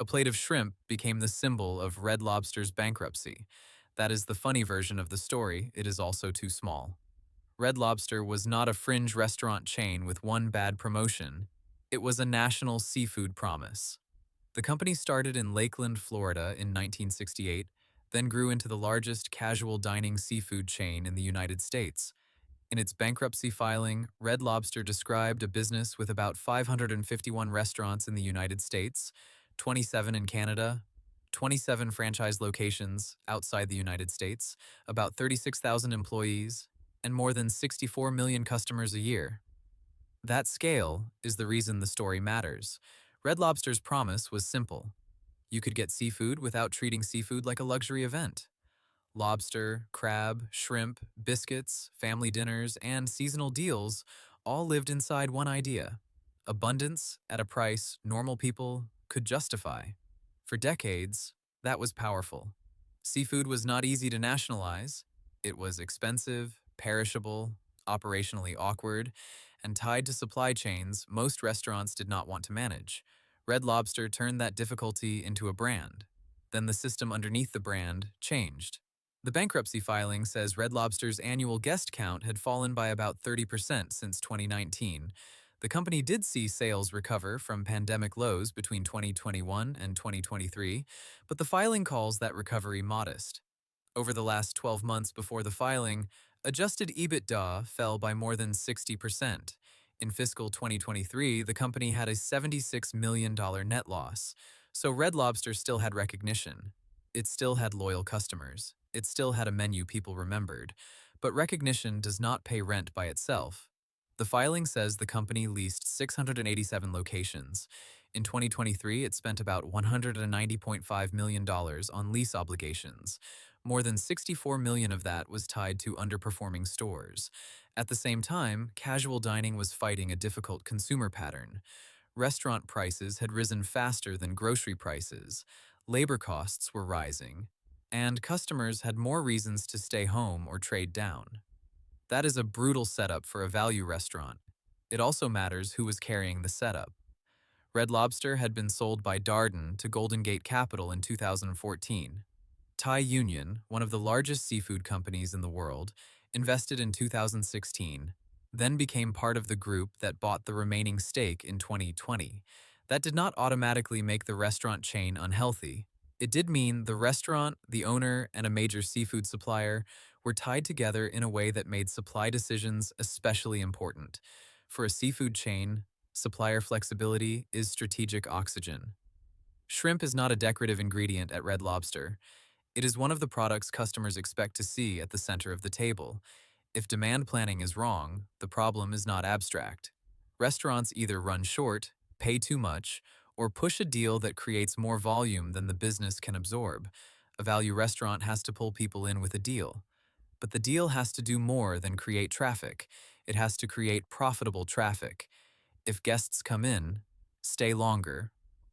A plate of shrimp became the symbol of Red Lobster's bankruptcy. That is the funny version of the story. It is also too small. Red Lobster was not a fringe restaurant chain with one bad promotion. It was a national seafood promise. The company started in Lakeland, Florida in 1968, then grew into the largest casual dining seafood chain in the United States. In its bankruptcy filing, Red Lobster described a business with about 551 restaurants in the United States, 27 in Canada, 27 franchise locations outside the United States, about 36,000 employees, and more than 64 million customers a year. That scale is the reason the story matters. Red Lobster's promise was simple. You could get seafood without treating seafood like a luxury event. Lobster, crab, shrimp, biscuits, family dinners, and seasonal deals all lived inside one idea: abundance at a price normal people could justify. For decades, that was powerful. Seafood was not easy to nationalize. It was expensive, perishable, operationally awkward, and tied to supply chains most restaurants did not want to manage. Red Lobster turned that difficulty into a brand. Then the system underneath the brand changed. The bankruptcy filing says Red Lobster's annual guest count had fallen by about 30% since 2019. The company did see sales recover from pandemic lows between 2021 and 2023, but the filing calls that recovery modest. Over the last 12 months before the filing, adjusted EBITDA fell by more than 60%. In fiscal 2023, the company had a $76 million net loss, so Red Lobster still had recognition. It still had loyal customers. It still had a menu people remembered. But recognition does not pay rent by itself. The filing says the company leased 687 locations. In 2023, it spent about $190.5 million on lease obligations. More than 64 million of that was tied to underperforming stores. At the same time, casual dining was fighting a difficult consumer pattern. Restaurant prices had risen faster than grocery prices. Labor costs were rising, and customers had more reasons to stay home or trade down. That is a brutal setup for a value restaurant. It also matters who was carrying the setup. Red Lobster had been sold by Darden to Golden Gate Capital in 2014. Thai Union, one of the largest seafood companies in the world, invested in 2016, then became part of the group that bought the remaining stake in 2020. That did not automatically make the restaurant chain unhealthy. It did mean the restaurant, the owner, and a major seafood supplier were tied together in a way that made supply decisions especially important. For a seafood chain, supplier flexibility is strategic oxygen. Shrimp is not a decorative ingredient at Red Lobster. It is one of the products customers expect to see at the center of the table. If demand planning is wrong, the problem is not abstract. Restaurants either run short, pay too much, or push a deal that creates more volume than the business can absorb. A value restaurant has to pull people in with a deal. But the deal has to do more than create traffic. It has to create profitable traffic. If guests come in, stay longer,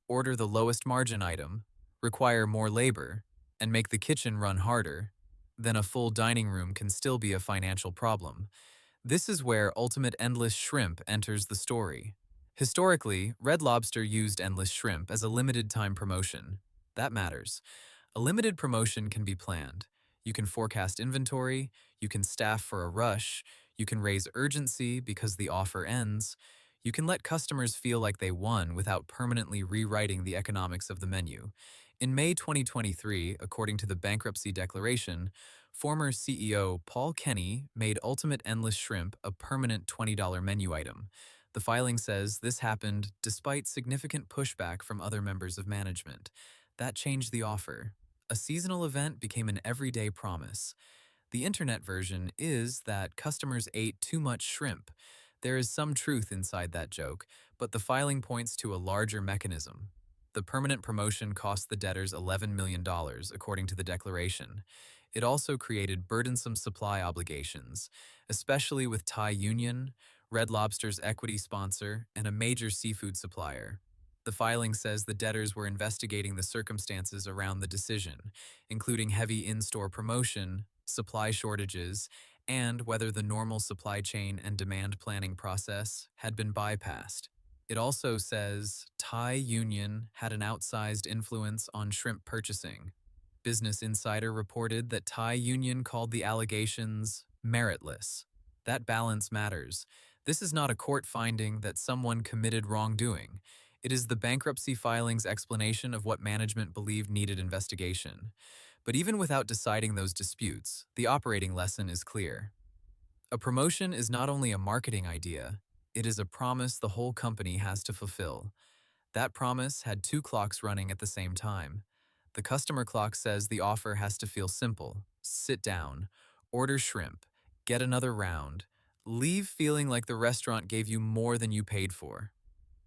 order the lowest margin item, require more labor, and make the kitchen run harder, then a full dining room can still be a financial problem. This is where Ultimate Endless Shrimp enters the story. Historically, Red Lobster used Endless Shrimp as a limited time promotion. That matters. A limited promotion can be planned. You can forecast inventory, you can staff for a rush, you can raise urgency because the offer ends. You can let customers feel like they won without permanently rewriting the economics of the menu. In May 2023, according to the bankruptcy declaration, former CEO Paul Kenny made Ultimate Endless Shrimp a permanent $20 menu item. The filing says this happened despite significant pushback from other members of management. That changed the offer. A seasonal event became an everyday promise. The internet version is that customers ate too much shrimp. There is some truth inside that joke, but the filing points to a larger mechanism. The permanent promotion cost the debtors $11 million, according to the declaration. It also created burdensome supply obligations, especially with Thai Union, Red Lobster's equity sponsor, and a major seafood supplier. The filing says the debtors were investigating the circumstances around the decision, including heavy in-store promotion, supply shortages, and whether the normal supply chain and demand planning process had been bypassed. It also says Thai Union had an outsized influence on shrimp purchasing. Business Insider reported that Thai Union called the allegations meritless. That balance matters. This is not a court finding that someone committed wrongdoing. It is the bankruptcy filing's explanation of what management believed needed investigation. But even without deciding those disputes, the operating lesson is clear. A promotion is not only a marketing idea, it is a promise the whole company has to fulfill. That promise had two clocks running at the same time. The customer clock says the offer has to feel simple. Sit down, order shrimp, get another round, leave feeling like the restaurant gave you more than you paid for.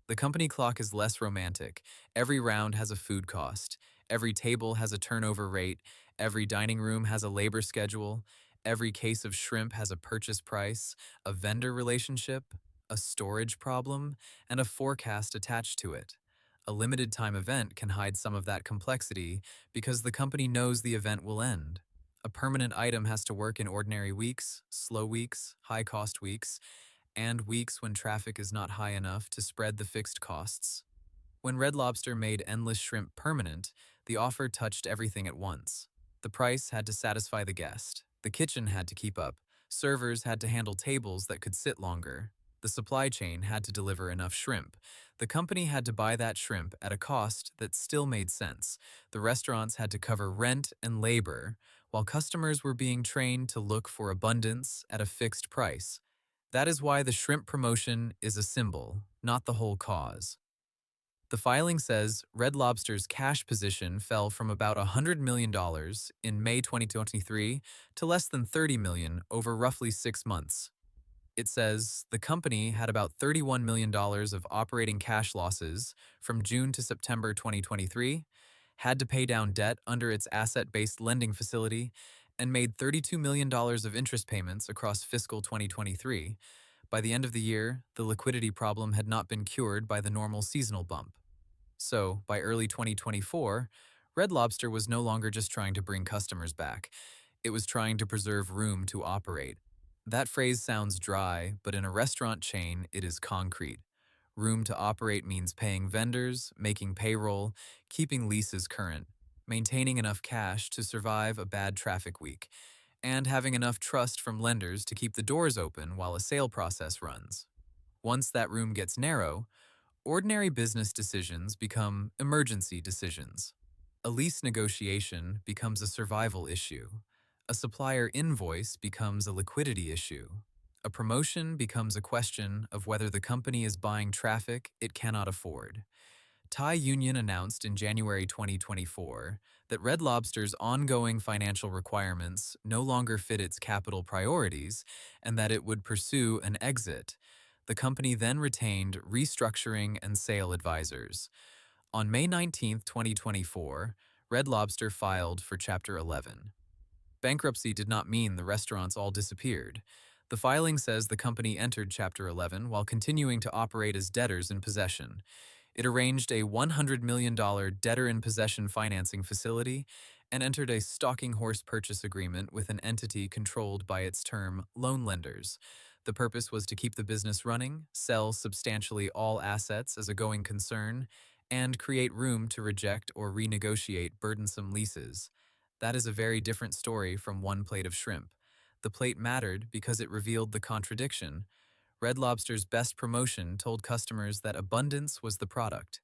The company clock is less romantic. Every round has a food cost. Every table has a turnover rate. Every dining room has a labor schedule. Every case of shrimp has a purchase price, a vendor relationship, a storage problem, and a forecast attached to it. A limited time event can hide some of that complexity because the company knows the event will end. A permanent item has to work in ordinary weeks, slow weeks, high cost weeks, and weeks when traffic is not high enough to spread the fixed costs. When Red Lobster made endless shrimp permanent, the offer touched everything at once. The price had to satisfy the guest. The kitchen had to keep up. Servers had to handle tables that could sit longer. The supply chain had to deliver enough shrimp. The company had to buy that shrimp at a cost that still made sense. The restaurants had to cover rent and labor, while customers were being trained to look for abundance at a fixed price. That is why the shrimp promotion is a symbol, not the whole cause. The filing says Red Lobster's cash position fell from about $100 million in May 2023 to less than $30 million over roughly 6 months. It says the company had about $31 million of operating cash losses from June to September 2023, had to pay down debt under its asset-based lending facility, and made $32 million of interest payments across fiscal 2023. By the end of the year, the liquidity problem had not been cured by the normal seasonal bump. So, by early 2024, Red Lobster was no longer just trying to bring customers back. It was trying to preserve room to operate. That phrase sounds dry, but in a restaurant chain, it is concrete. Room to operate means paying vendors, making payroll, keeping leases current, maintaining enough cash to survive a bad traffic week, and having enough trust from lenders to keep the doors open while a sale process runs. Once that room gets narrow, ordinary business decisions become emergency decisions. A lease negotiation becomes a survival issue. A supplier invoice becomes a liquidity issue. A promotion becomes a question of whether the company is buying traffic it cannot afford. Thai Union announced in January 2024 that Red Lobster's ongoing financial requirements no longer fit its capital priorities and that it would pursue an exit. The company then retained restructuring and sale advisors. On May 19, 2024, Red Lobster filed for Chapter 11. Bankruptcy did not mean the restaurants all disappeared. The filing says the company entered Chapter 11 while continuing to operate as debtors in possession. It arranged a $100 million debtor in possession financing facility and entered a stalking horse purchase agreement with an entity controlled by its term loan lenders. The purpose was to keep the business running, sell substantially all assets as a going concern, and create room to reject or renegotiate burdensome leases. That is a very different story from one plate of shrimp. The plate mattered because it revealed the contradiction. Red Lobster's best promotion told customers that abundance was the product.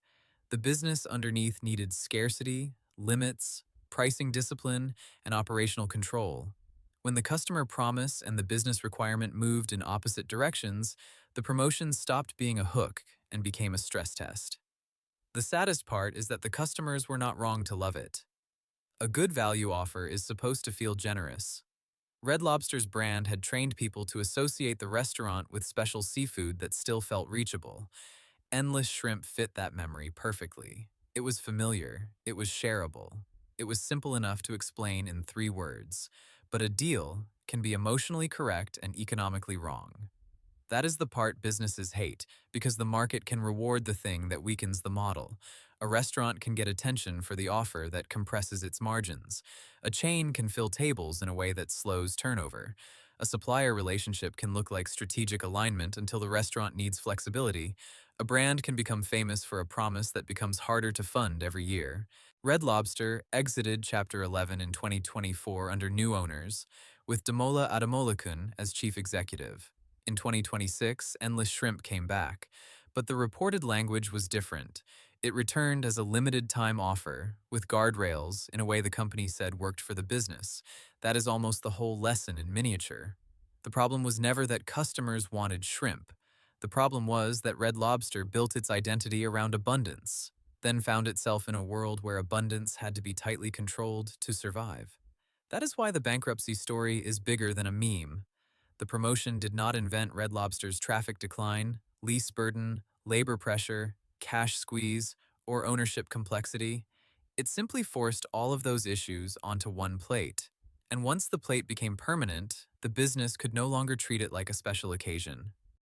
The business underneath needed scarcity, limits, pricing discipline, and operational control. When the customer promise and the business requirement moved in opposite directions, the promotion stopped being a hook and became a stress test. The saddest part is that the customers were not wrong to love it. A good value offer is supposed to feel generous. Red Lobster's brand had trained people to associate the restaurant with special seafood that still felt reachable. Endless shrimp fit that memory perfectly. It was familiar. It was shareable. It was simple enough to explain in 3 words. But a deal can be emotionally correct and economically wrong. That is the part businesses hate, because the market can reward the thing that weakens the model. A restaurant can get attention for the offer that compresses its margins. A chain can fill tables in a way that slows turnover. A supplier relationship can look like strategic alignment until the restaurant needs flexibility. A brand can become famous for a promise that becomes harder to fund every year. Red Lobster exited Chapter 11 in 2024 under new owners, with Damola Adamolakun as chief executive. In 2026, Endless Shrimp came back, but the reported language was different. It returned as a limited-time offer, with guardrails, in a way the company said worked for the business. That is almost the whole lesson in miniature. The problem was never that customers wanted shrimp. The problem was that Red Lobster built its identity around abundance, then found itself in a world where abundance had to be tightly controlled to survive. That is why the bankruptcy story is bigger than a meme. The promotion did not invent Red Lobster's traffic decline, lease burden, labor pressure, cash squeeze, or ownership complexity. It simply forced all of those issues onto one plate. And once the plate became permanent, the business could no longer treat it like a special occasion.